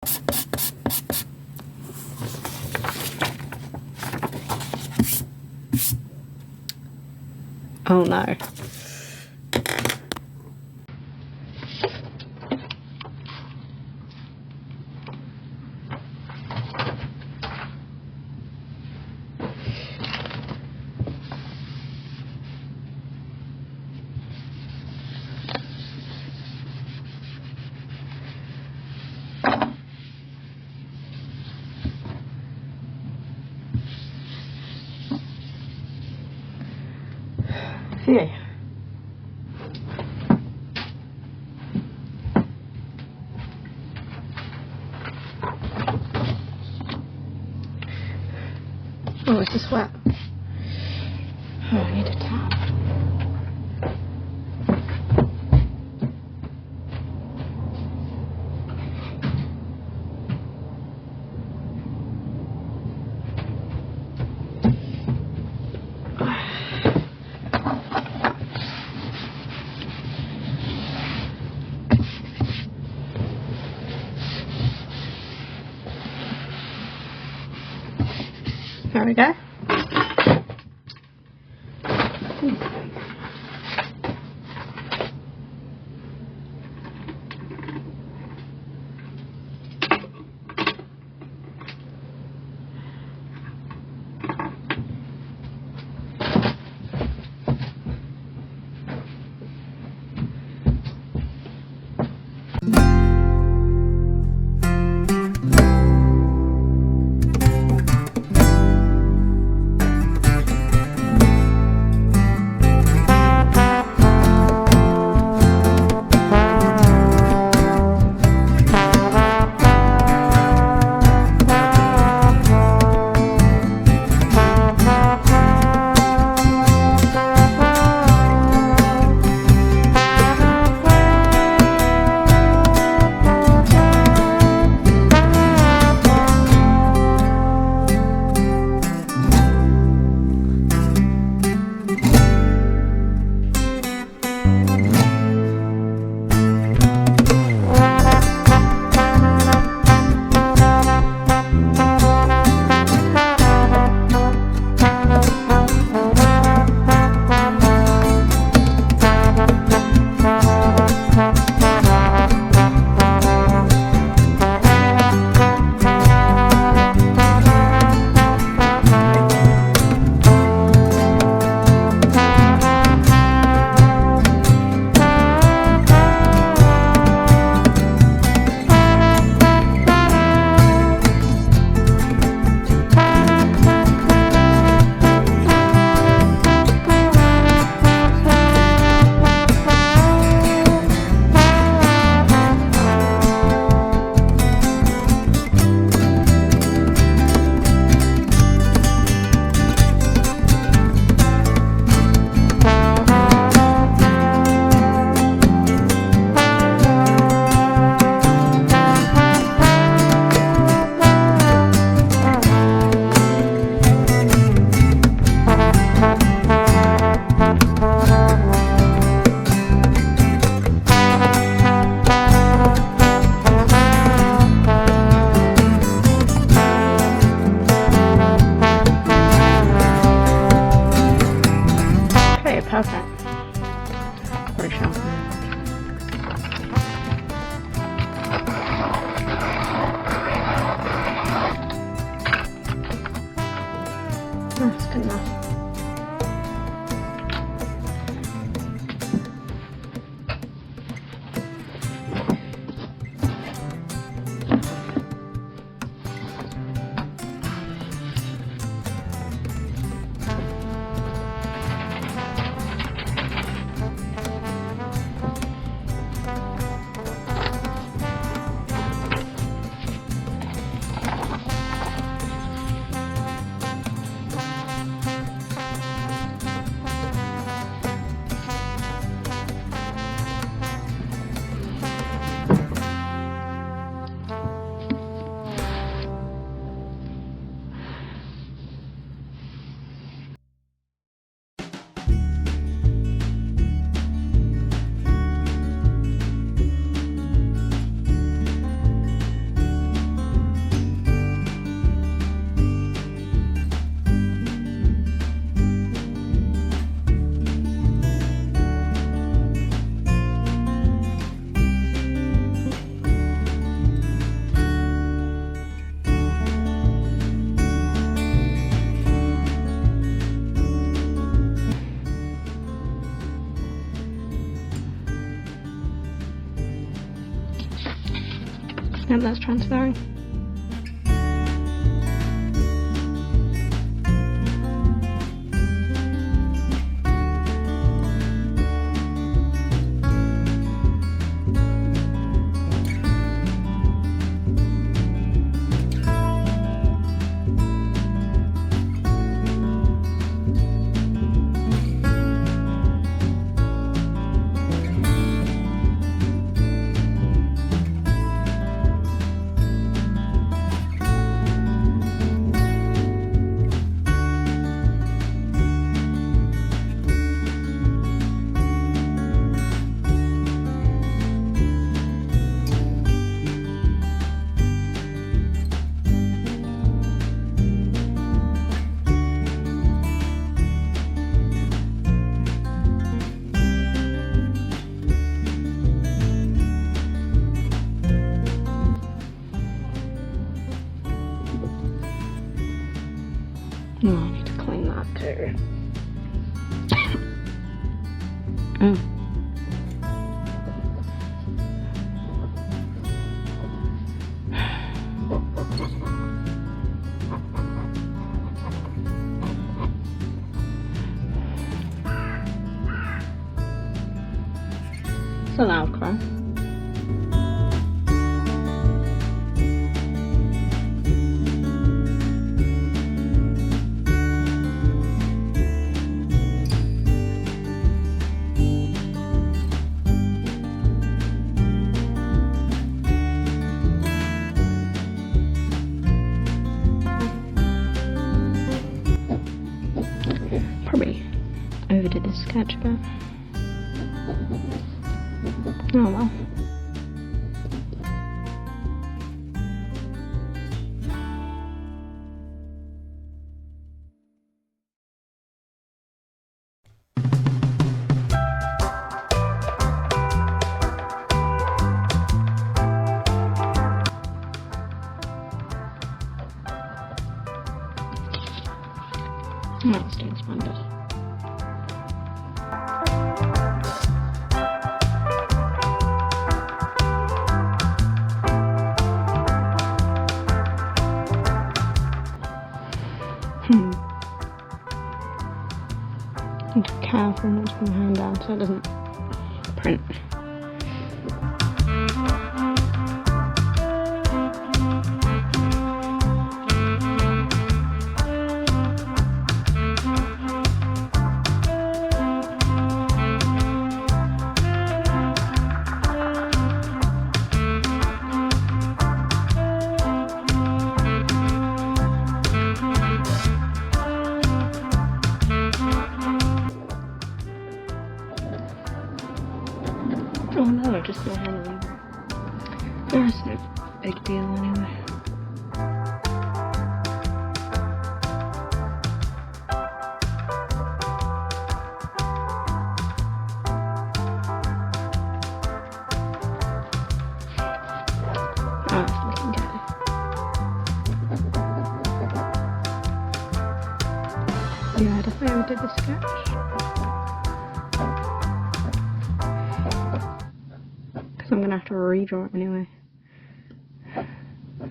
Oh no. Phew. Oh, it's just wet. Oh, I need a towel. There we go. Perfect. Pretty sure. That's good enough. Yep, that's transferring. Oh, I need to clean that too. It's a loud cry. Probably overdid the sketch a bit. Oh well. That's doing splendid. Need to be careful not to put my hand down so it doesn't print. Oh no, just my hand. That's no big deal anyway. Oh, it's looking good. Yeah, I definitely overdid the sketch. I'm gonna have to redraw it anyway.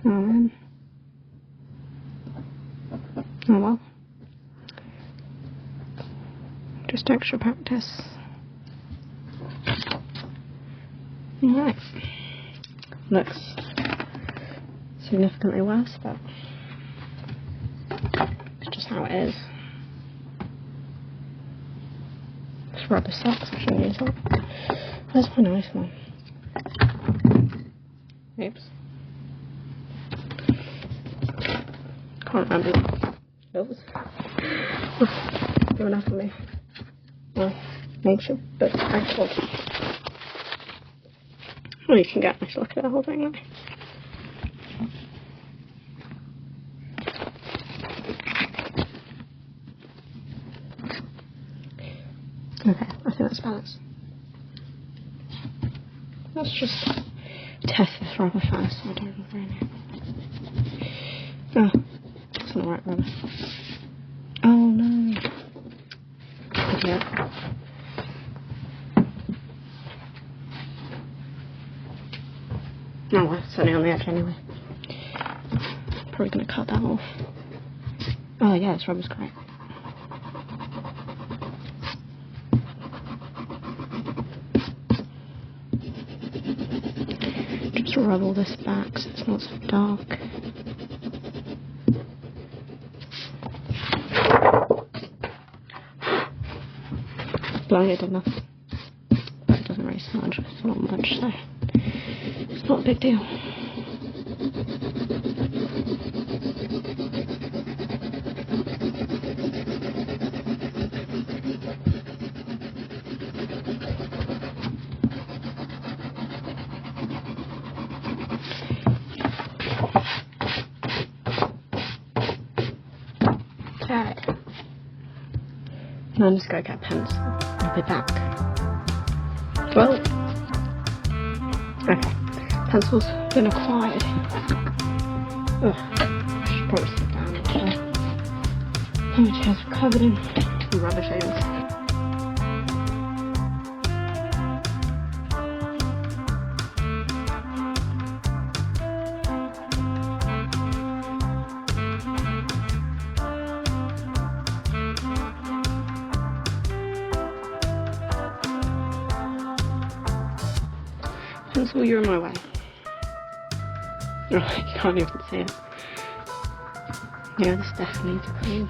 Oh man. Oh well. Just extra practice. Alright. Looks significantly worse, but it's just how it is. This rubber sucks, I shouldn't use that. Where's my nice one? Oops. Can't remember. Those. Give enough of me. Well, makes you but actual. Well, you can get a nice look at the whole thing now. Okay, I think that's balanced. Let's just test this rubber first so I don't really. Oh, that's not the right rubber. Oh no. Idiot. Oh well, it's only on the edge. scratch anyway. Probably gonna cut that off. Oh yeah, this rubber's great. Just rub all this back so it's not so dark. Blowing it did nothing. But it doesn't really smudge, it's not much, so it's not a big deal. Okay. Now I'm just going to get a pencil. I'll be back. Well, okay. Pencil's been acquired. Ugh, I should probably sit down actually. My chair's covered in rubber shavings. Pencil, you're in my way. Oh, you can't even see it. Yeah, this definitely needs a clean.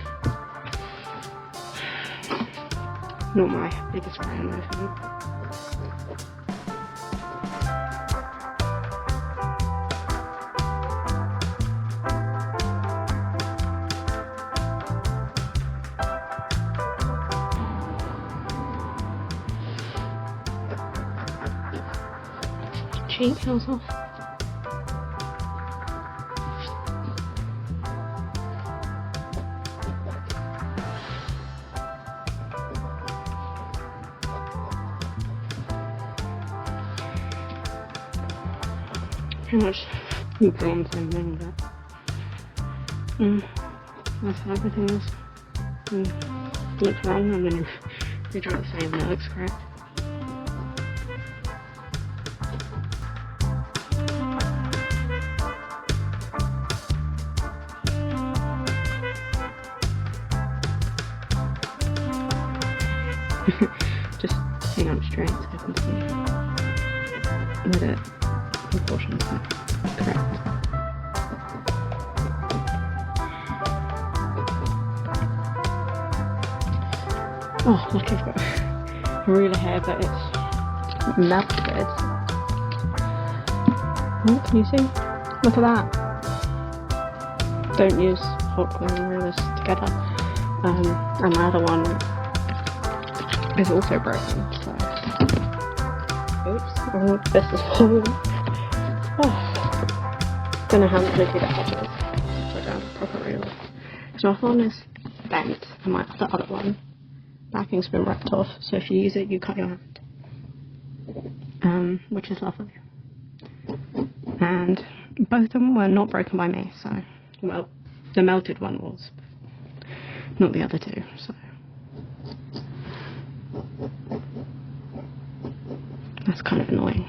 Not my biggest fan, I think. Cheek feels off. Pretty much drawn the same thing, but that's how everything is. Looks wrong, I'm gonna redraw the same and it looks correct. Just hang on straight so I can see whether proportions are correct. Oh, lucky I've got a ruler here, but it's melted. Oh, can you see? Look at that. Don't use hot glue and rulers together. And my other one is also broken, so oops, oh, this is falling. Oh, don't know how I'm going to do that edges. Put down a proper ruler. So my one is bent, and the other one, backing's been ripped off, so if you use it, you cut your hand. Which is lovely. And both of them were not broken by me, so, well, the melted one was, not the other two, so. That's kind of annoying.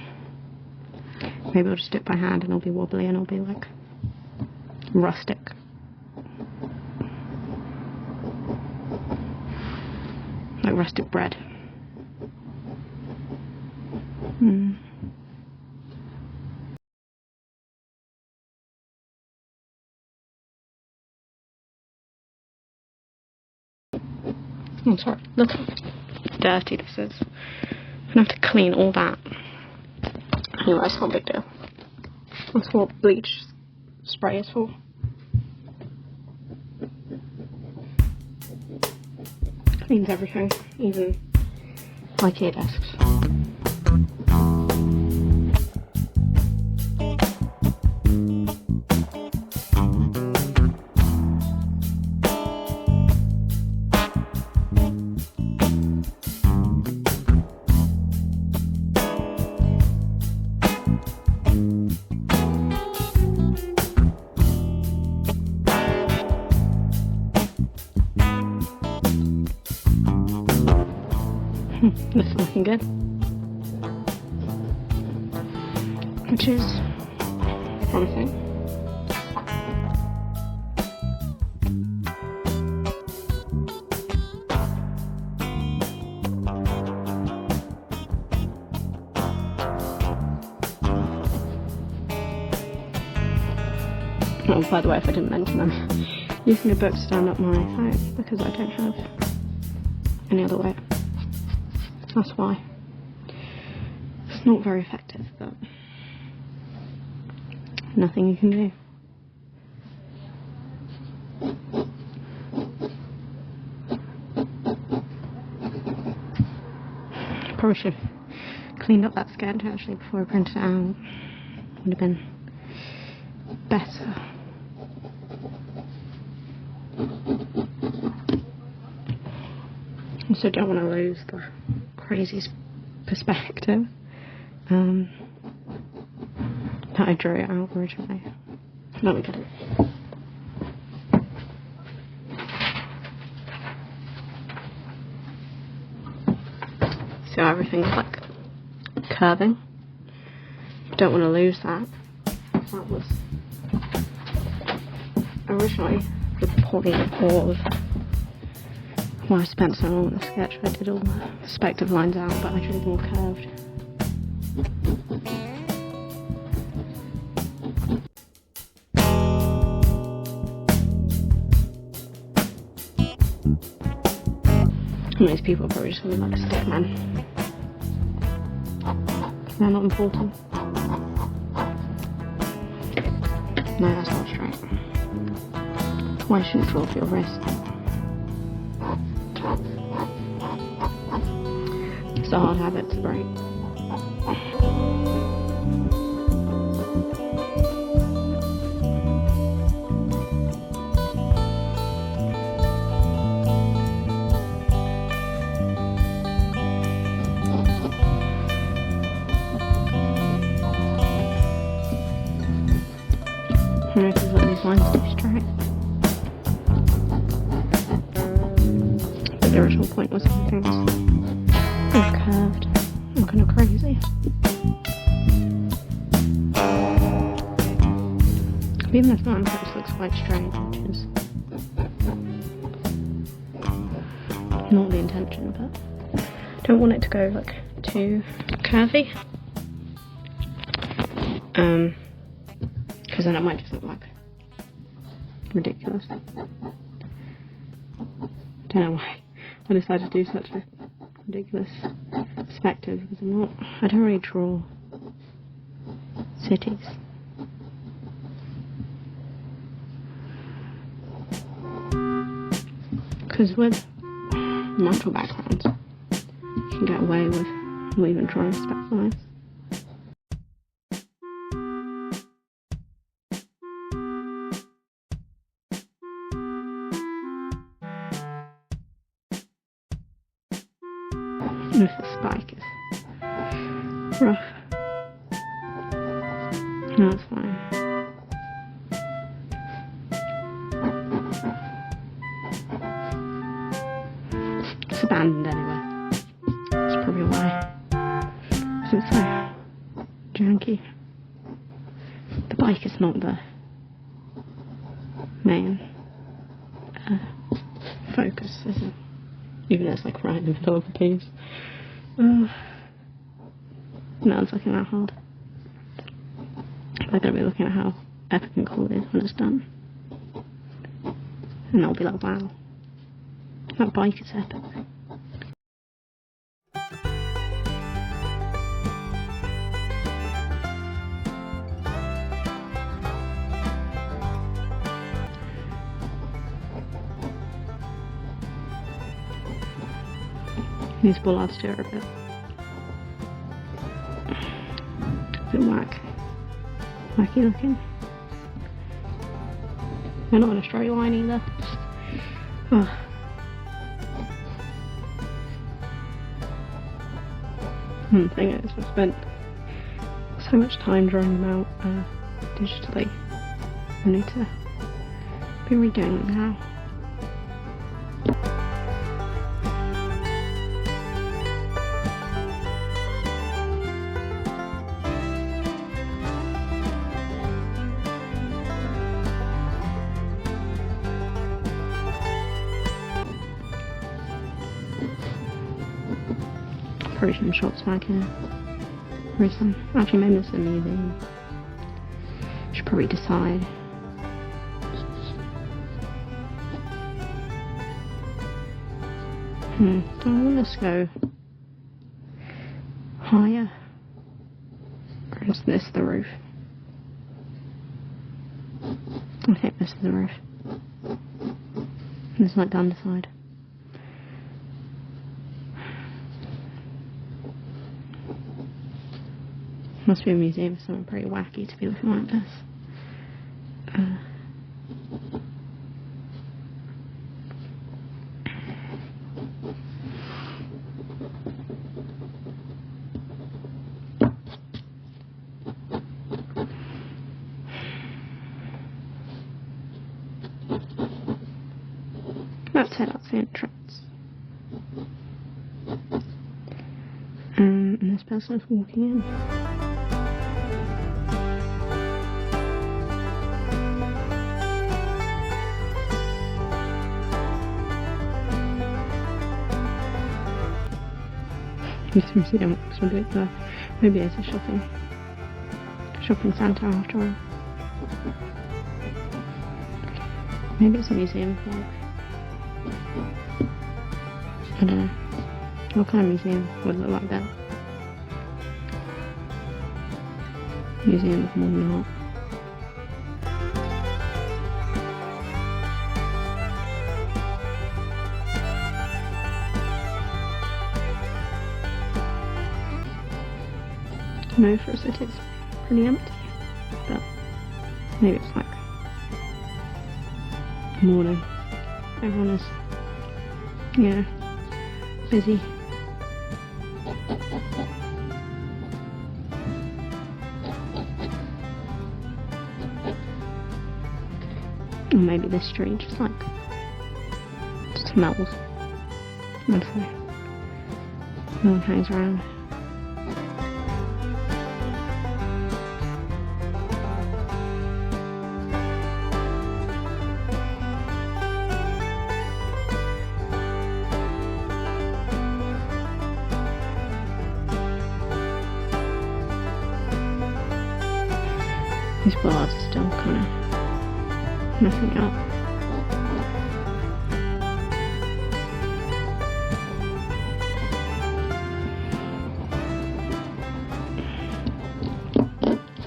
Maybe I'll just do it by hand and it'll be wobbly and it'll be like rustic. Like rustic bread. Oh, sorry. Look how dirty this is. I'm gonna have to clean all that. Anyway, it's not a big deal. That's what bleach spray is for. Cleans everything, even IKEA desks. This is looking good. Which is promising. Oh, by the way, if I didn't mention, I'm using a book to stand up my phone because I don't have any other way. That's why. It's not very effective, but nothing you can do. Probably should have cleaned up that sketch actually before I printed it out. Would have been better. Also don't want to lose the crazy perspective that I drew it out originally. Let me get it. So everything's like curving. Don't want to lose that. That was originally the point of why I spent so long on the sketch. I did all the perspective lines out, but I drew them all curved. Most people are probably just going to be like a stick man. They're not important. No, that's not straight. Why shouldn't draw for your wrist? It's a hard habit to break. I don't know if let these lines stay straight. But the original point was everything was curved and kind of crazy. Even this line post looks quite strange, which is not the intention, but don't want it to go like too curvy. Because then it might just look like ridiculous. Don't know why I decided to do such a ridiculous perspective, because I don't really draw cities. Because with natural backgrounds, you can get away with not even drawing perspective lines. If the spike is rough, no, it's fine. It's abandoned anyway. That's probably why. Because it's so janky. The bike is not the main focus, is it? Even though it's like right in the middle of the piece. No one's looking that hard. They're going to be looking at how epic and cool it is when it's done. And they'll be like, wow, that bike is epic. These bollards do it a bit wacky looking. They're not in a straight line either. Oh. The thing is, I've spent so much time drawing them out digitally. I need to be redoing them now. probably some shops back here. Or some. Actually, maybe it's a museum. Should probably decide. Let's go higher. Or is this the roof? I think this is the roof. And it's like the underside. Must be a museum for something pretty wacky to be looking like this. Let's head out to the entrance. And this person is walking in. This museum looks ridiculous. Maybe it's a shopping centre after all. Maybe it's a museum park. I don't know. What kind of museum would look like that? Museum of modern art. No, for a city it's pretty empty, but maybe it's like morning. Everyone is, yeah, busy. Or maybe this street just smells. I'd say no one hangs around. These bollards are still kind of messing up.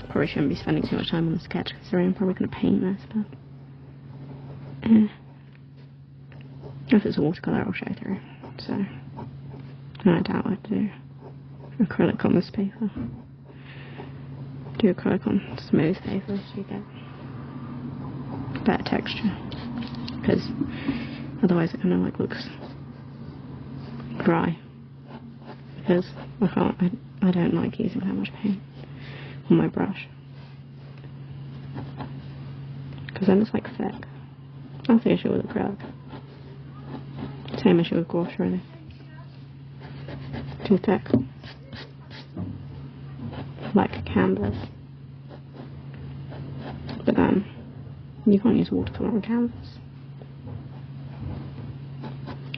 Probably shouldn't be spending too much time on the sketch considering I'm probably going to paint this, but if it's a watercolour I'll show through, so I doubt I'd do acrylic on this paper. Do acrylic on smooth paper so you get better texture, because otherwise it kind of like looks dry, because I don't like using that much paint on my brush, because then it's like thick. That's the issue with acrylic. Same issue with gouache really. Too thick. Like a canvas. But then you can't use watercolour on canvas.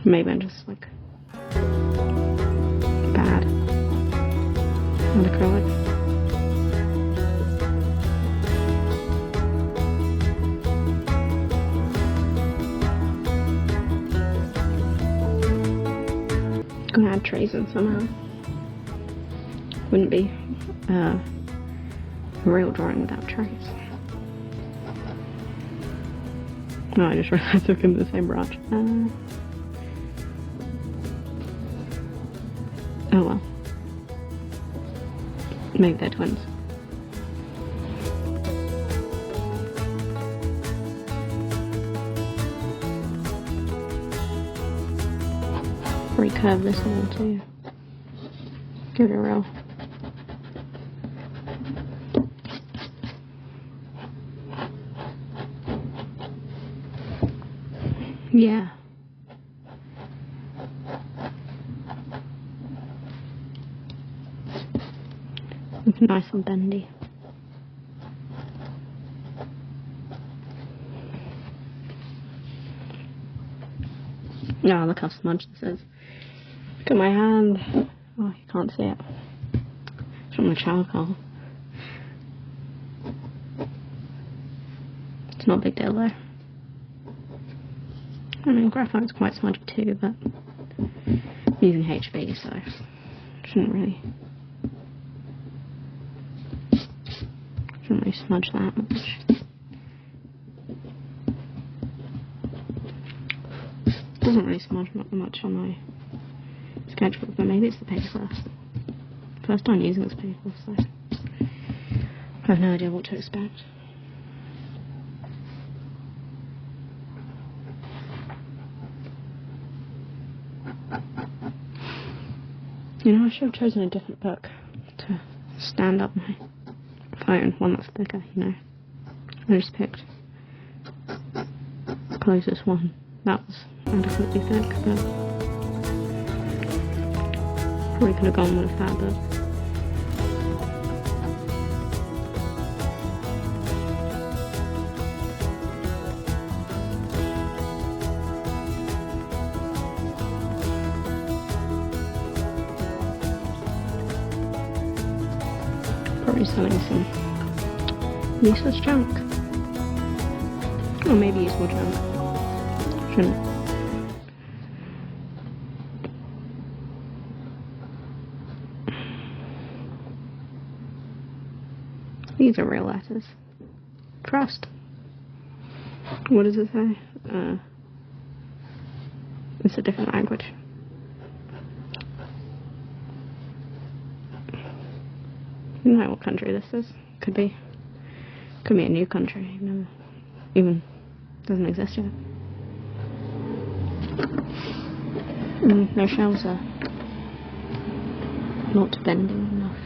Maybe I'm just like bad on acrylic. Gonna add trees in somehow. Wouldn't be a real drawing without trees. No, I just realised I've got the same brush. Oh well. Maybe they're twins. Recurve this one too. Give it a roll. Yeah. It's nice and bendy. Oh, look how smudged this is. Look at my hand. Oh, you can't see it. It's from the charcoal. It's not a big deal though. I mean, graphite's quite smudgy too, but I'm using HB, so shouldn't really smudge that much. Doesn't really smudge much on my sketchbook, but maybe it's the paper. First time using this paper, so I have no idea what to expect. You know, I should have chosen a different book to stand up my phone, one that's thicker, you know. I just picked the closest one. That was adequately thick, but probably could have gone with that book. Probably selling some useless junk. Or maybe useful junk. Shouldn't. These are real letters. Trust. What does it say? It's a different language. I don't know what country this is. Could be a new country. Even doesn't exist yet. Their shells are not bending enough.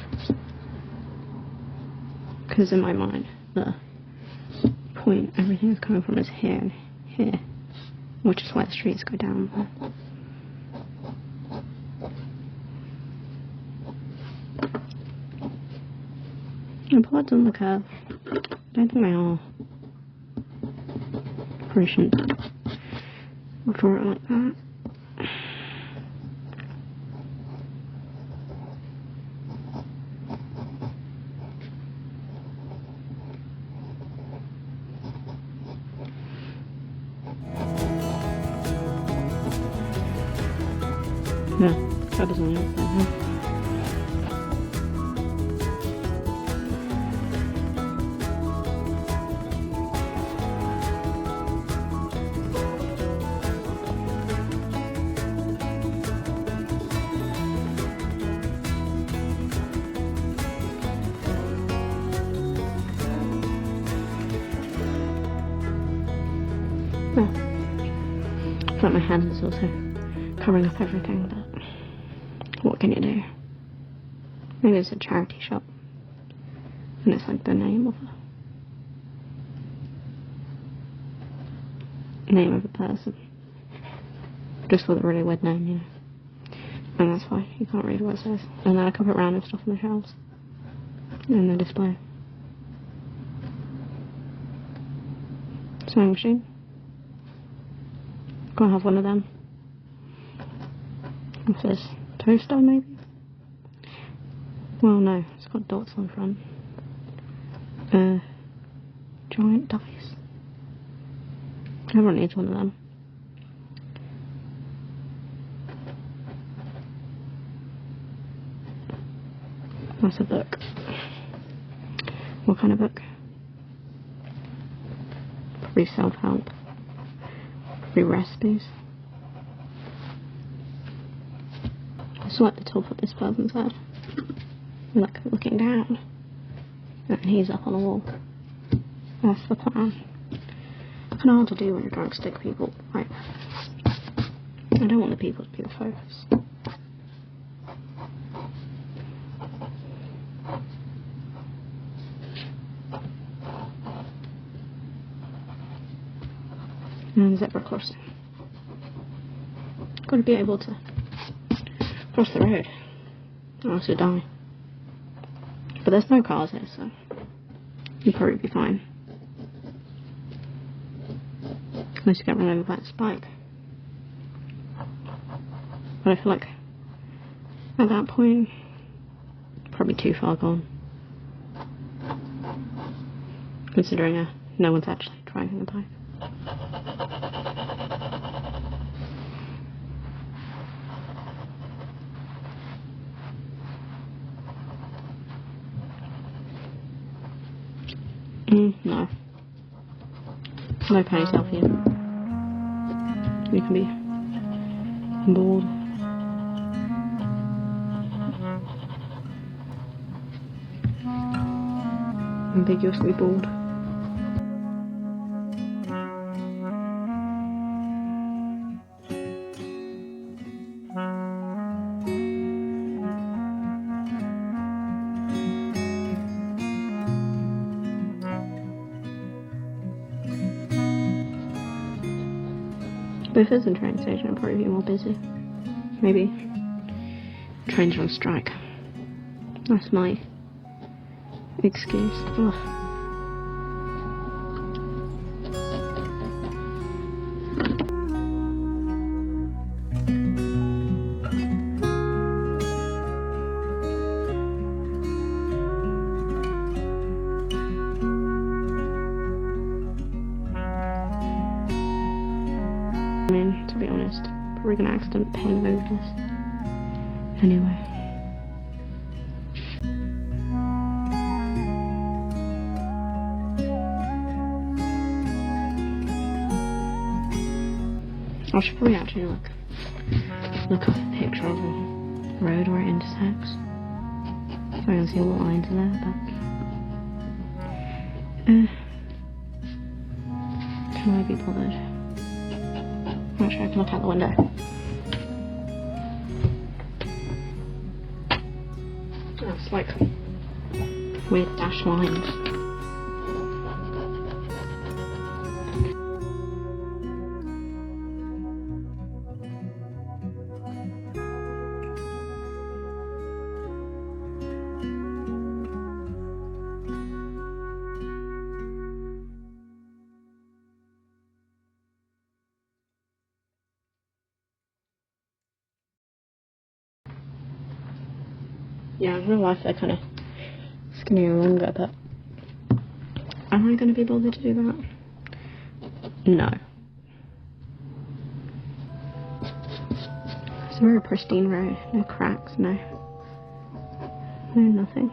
Because in my mind, the point everything is coming from is here and here, which is why the streets go down. The pods on the curve. I don't think they are. Probably shouldn't draw it like that. No, that doesn't look like that. Well, I feel like my hand is also covering up everything, but what can you do? Maybe it's a charity shop, and it's like the name of a person, just with a really weird name, you know. And that's why you can't read what it says. And then I can put random stuff on the shelves in the display. Sewing machine. Gotta have one of them. What's this? Toaster, maybe? Well, no, it's got dots on the front. Giant dice. Everyone needs one of them. That's a book. What kind of book? Probably self-help. Probably recipes. I saw at the top of this person's head. Like, looking down. And he's up on a wall. That's the plan. Kind of hard to do when you're trying to stick people. Right. I don't want the people to be the focus. And zebra crossing. Got to be able to cross the road, or else you'll die. But there's no cars here, so you'll probably be fine. Unless you get run over by a spike. But I feel like At that point, probably too far gone. Considering no one's actually driving the bike. No. No ponytail for you. You can be bald. Ambiguously bald. But if it's a train station, I'll probably be more busy. Maybe trains are on strike. That's my excuse. Ugh. I mean, to be honest, probably gonna accident paint over this. Anyway. I should probably actually look up a picture of the road where it intersects, so I can see what lines are there, but can I be bothered? Actually, I can look out the window. Oh, it's like weird dashed lines. Yeah, in real life they're kind of skinnier and longer, but am I going to be bothered to do that? No. It's a very pristine road, no cracks, no nothing.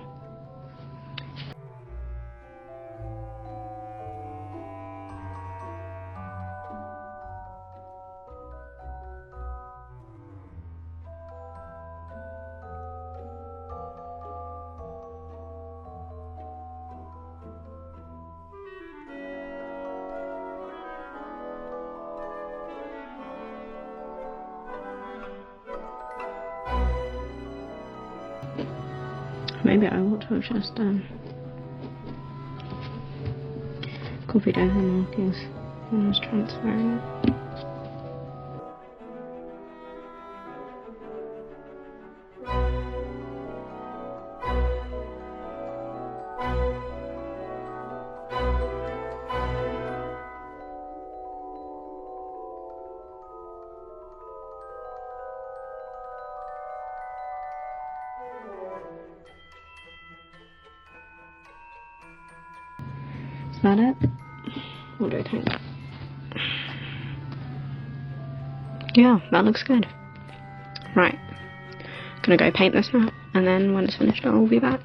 Maybe I ought to have just copied over the markings when I was transferring it. Is that it? What do I think? Yeah, that looks good. Right. Gonna go paint this now, and then when it's finished I'll be back.